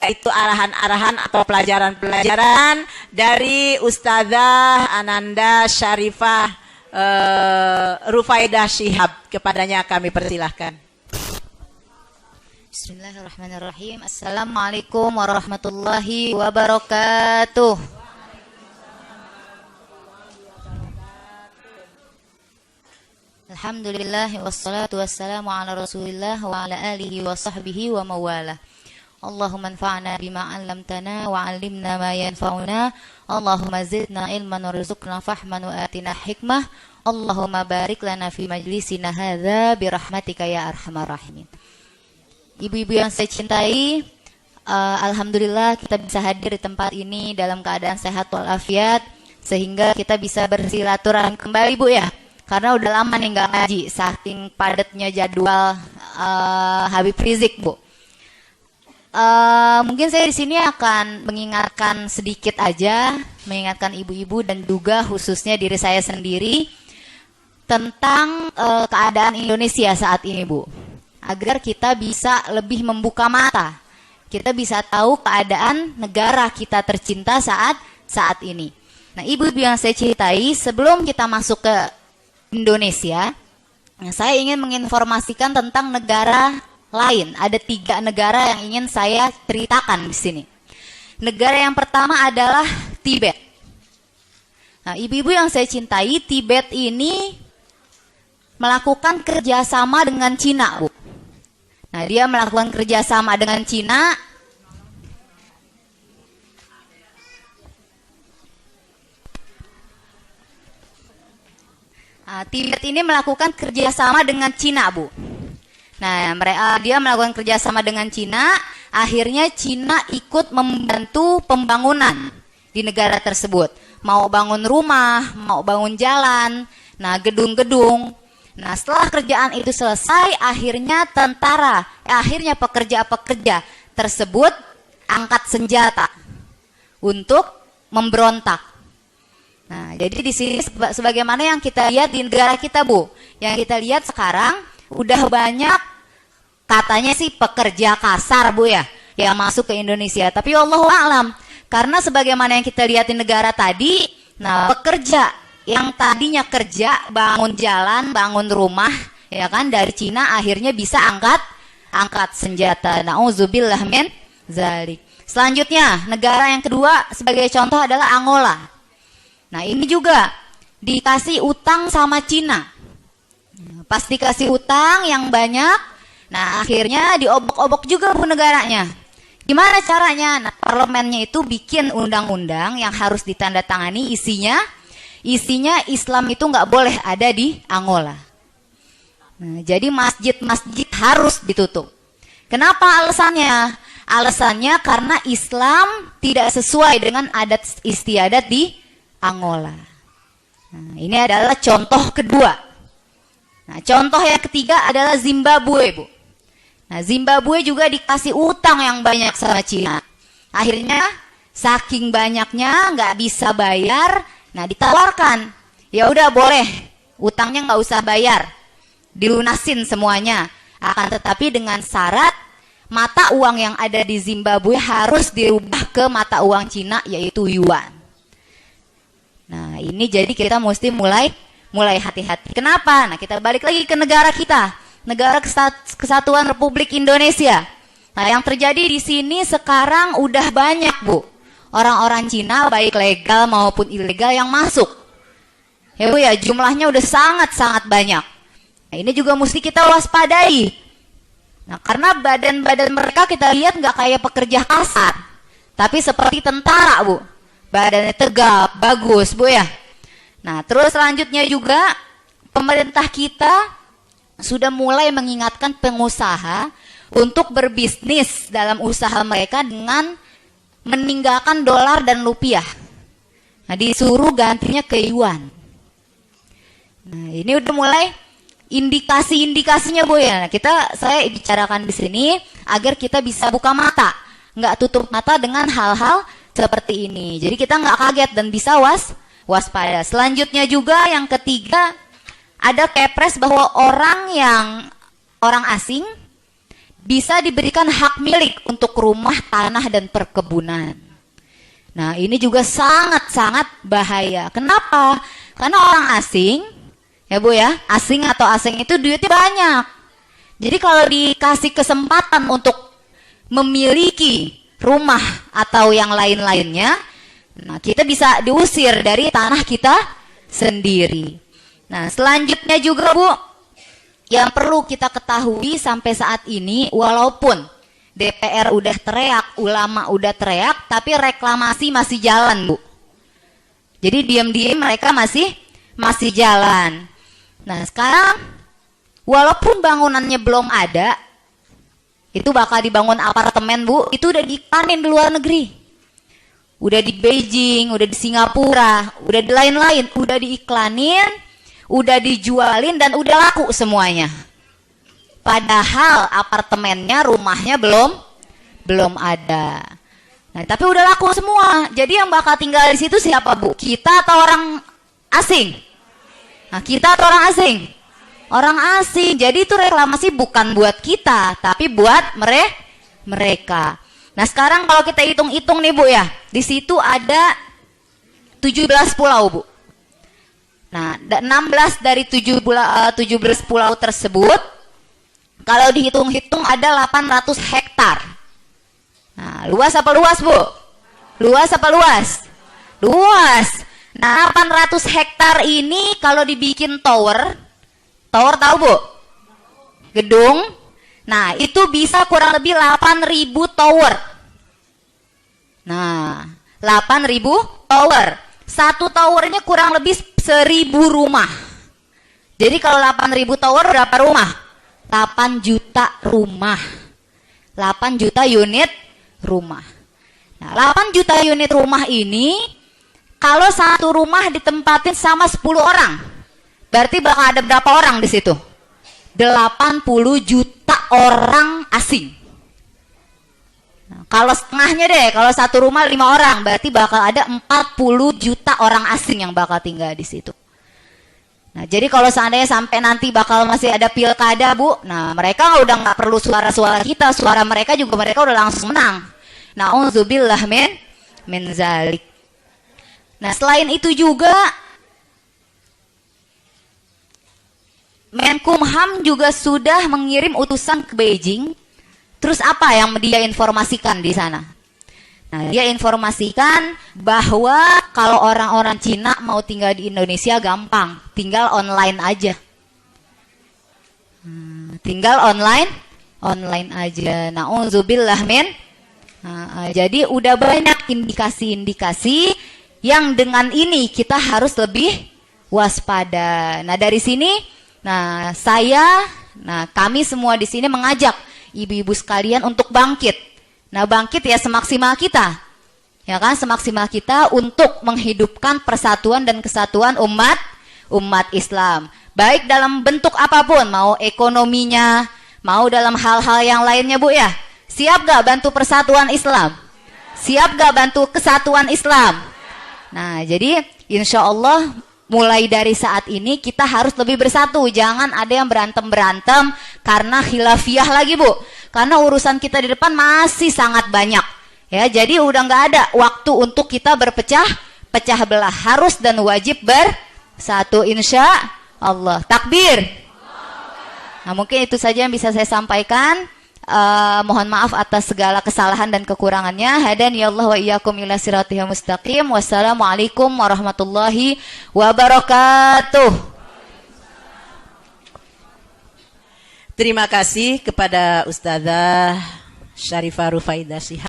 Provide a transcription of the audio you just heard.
itu arahan-arahan atau pelajaran-pelajaran dari Ustazah Ananda Syarifah Rufaidah Shihab. Kepadanya kami persilahkan. Bismillahirrahmanirrahim. Assalamualaikum warahmatullahi wabarakatuh. Alhamdulillah wassalatu wassalamu ala Rasulillah wa ala alihi wa sahbihi wa mawalah. Allahumma anfa'na bima 'allamtana wa 'allimna ma yanfa'una. Allahumma zidna ilman warzuqna fahman wa atina hikmah. Allahumma barik lana fi majlisina hadza bi rahmatika ya arhamar rahimin. Ibu-ibu yang saya cintai, alhamdulillah kita bisa hadir di tempat ini dalam keadaan sehat walafiat sehingga kita bisa bersilaturahmi kembali, Bu ya. Karena udah lama nih nggak ngaji, saking padatnya jadwal Habib Rizik, Bu. Mungkin saya di sini akan mengingatkan sedikit aja, mengingatkan ibu-ibu dan juga khususnya diri saya sendiri tentang keadaan Indonesia saat ini, Bu. Agar kita bisa lebih membuka mata, kita bisa tahu keadaan negara kita tercinta saat ini. Nah, ibu-ibu yang saya cintai, sebelum kita masuk ke Indonesia, saya ingin menginformasikan tentang negara lain. Ada 3 negara yang ingin saya ceritakan di sini. Negara yang pertama adalah Tibet. Nah, ibu-ibu yang saya cintai, Tibet ini melakukan kerjasama dengan Cina, Bu. Nah, dia melakukan kerjasama dengan Cina. Nah, Tibet ini melakukan kerjasama dengan Cina, Bu. Nah, dia melakukan kerjasama dengan Cina, akhirnya Cina ikut membantu pembangunan di negara tersebut. Mau bangun rumah, mau bangun jalan, nah gedung-gedung. Nah, setelah kerjaan itu selesai, akhirnya pekerja-pekerja tersebut angkat senjata untuk memberontak. Nah, jadi di sini sebagaimana yang kita lihat di negara kita, Bu. Yang kita lihat sekarang udah banyak katanya sih pekerja kasar, Bu ya, yang masuk ke Indonesia. Tapi wallahu a'lam, karena sebagaimana yang kita lihat di negara tadi, nah pekerja yang tadinya kerja bangun jalan, bangun rumah, ya kan, dari Cina akhirnya bisa angkat senjata. Nauzubillah min zalik. Selanjutnya, negara yang kedua sebagai contoh adalah Angola. Nah, ini juga dikasih utang sama Cina. Pas dikasih utang yang banyak, nah akhirnya diobok-obok juga, Bu, negaranya. Gimana caranya? Nah, parlemennya itu bikin undang-undang yang harus ditandatangani, isinya Islam itu nggak boleh ada di Angola. Nah, jadi masjid-masjid harus ditutup. Kenapa alasannya? Alasannya karena Islam tidak sesuai dengan adat istiadat di Angola. Nah, ini adalah contoh kedua. Nah, contoh yang ketiga adalah Zimbabwe, Bu. Nah, Zimbabwe juga dikasih utang yang banyak sama Cina. Akhirnya, saking banyaknya nggak bisa bayar, nah ditawarkan, ya udah boleh, utangnya nggak usah bayar, dilunasin semuanya. Akan tetapi dengan syarat mata uang yang ada di Zimbabwe harus dirubah ke mata uang Cina, yaitu yuan. Nah, ini jadi kita mesti mulai hati-hati. Kenapa? Nah, kita balik lagi ke negara kita, Negara Kesatuan Republik Indonesia. Nah, yang terjadi di sini sekarang udah banyak, Bu, orang-orang Cina baik legal maupun ilegal yang masuk. Ya, Bu ya, jumlahnya udah sangat-sangat banyak. Nah, ini juga mesti kita waspadai. Nah, karena badan-badan mereka kita lihat nggak kayak pekerja kasar, tapi seperti tentara, Bu. Badannya tegap, bagus, Bu ya. Nah, terus selanjutnya juga pemerintah kita sudah mulai mengingatkan pengusaha untuk berbisnis dalam usaha mereka dengan meninggalkan dolar dan rupiah. Nah, disuruh gantinya ke yuan. Nah, ini udah mulai indikasi-indikasinya, Bu ya. Nah, saya bicarakan di sini agar kita bisa buka mata, nggak tutup mata dengan hal-hal seperti ini. Jadi kita nggak kaget dan bisa waspada. Selanjutnya juga yang ketiga, ada kepres bahwa orang asing bisa diberikan hak milik untuk rumah, tanah, dan perkebunan. Nah, ini juga sangat-sangat bahaya. Kenapa? Karena orang asing, ya Bu ya, asing atau asing itu duitnya banyak. Jadi kalau dikasih kesempatan untuk memiliki rumah atau yang lain-lainnya, nah kita bisa diusir dari tanah kita sendiri. Nah, selanjutnya juga Bu, yang perlu kita ketahui sampai saat ini, walaupun DPR udah teriak, ulama udah teriak, tapi reklamasi masih jalan, Bu. Jadi diam-diam mereka masih jalan. Nah, sekarang walaupun bangunannya belum ada, itu bakal dibangun apartemen, Bu, itu udah dipanen di luar negeri. Udah di Beijing, udah di Singapura, udah di lain-lain, udah diiklanin, udah dijualin, dan udah laku semuanya. Padahal apartemennya, rumahnya belum ada. Nah, tapi udah laku semua. Jadi yang bakal tinggal di situ siapa, Bu? Kita atau orang asing? Nah, kita atau orang asing? Orang asing. Jadi itu reklamasi bukan buat kita, tapi buat mereka. Nah, sekarang kalau kita hitung-hitung nih, Bu ya, di situ ada 17 pulau, Bu. Nah, 16 dari 17 pulau tersebut, kalau dihitung-hitung ada 800 hektar. Nah, luas apa luas, Bu? Luas apa luas? Luas. Nah, 800 hektar ini kalau dibikin tower tahu, Bu? Gedung. Nah, itu bisa kurang lebih 8.000 tower. Nah, 8.000 tower. Satu towernya kurang lebih 1.000 rumah. Jadi kalau 8.000 tower berapa rumah? 8 juta rumah. 8 juta unit rumah. Nah, 8 juta unit rumah ini kalau satu rumah ditempatin sama 10 orang, berarti bakal ada berapa orang di situ? 80 juta orang asing. Nah, kalau setengahnya deh, kalau satu rumah 5 orang, berarti bakal ada 40 juta orang asing yang bakal tinggal di situ. Nah, jadi kalau seandainya sampai nanti bakal masih ada pilkada, Bu, nah mereka udah nggak perlu suara-suara kita, suara mereka juga mereka udah langsung menang. Na'udzubillah min zalik. Nah, selain itu juga Menkumham juga sudah mengirim utusan ke Beijing. Terus apa yang dia informasikan di sana? Nah, dia informasikan bahwa kalau orang-orang Cina mau tinggal di Indonesia gampang, tinggal online aja. Tinggal online aja. Na'udzubillah min. Jadi udah banyak indikasi-indikasi yang dengan ini kita harus lebih waspada. Nah, dari sini, kami semua di sini mengajak ibu-ibu sekalian untuk bangkit. Nah, bangkit ya semaksimal kita. Ya kan, semaksimal kita untuk menghidupkan persatuan dan kesatuan umat Islam. Baik dalam bentuk apapun, mau ekonominya, mau dalam hal-hal yang lainnya, Bu ya. Siap gak bantu persatuan Islam? Siap gak bantu kesatuan Islam? Nah, jadi insya Allah mulai dari saat ini kita harus lebih bersatu. Jangan ada yang berantem-berantem karena khilafiyah lagi, Bu. Karena urusan kita di depan masih sangat banyak. Ya, jadi udah nggak ada waktu untuk kita pecah belah. Harus dan wajib bersatu, insya Allah. Takbir. Nah, mungkin itu saja yang bisa saya sampaikan. Mohon maaf atas segala kesalahan dan kekurangannya. Hadani Allah wa iyyakum ila siratal mustaqim. Wassalamualaikum warahmatullahi wabarakatuh. Terima kasih kepada Ustazah Syarifah Rufaidah Shihab.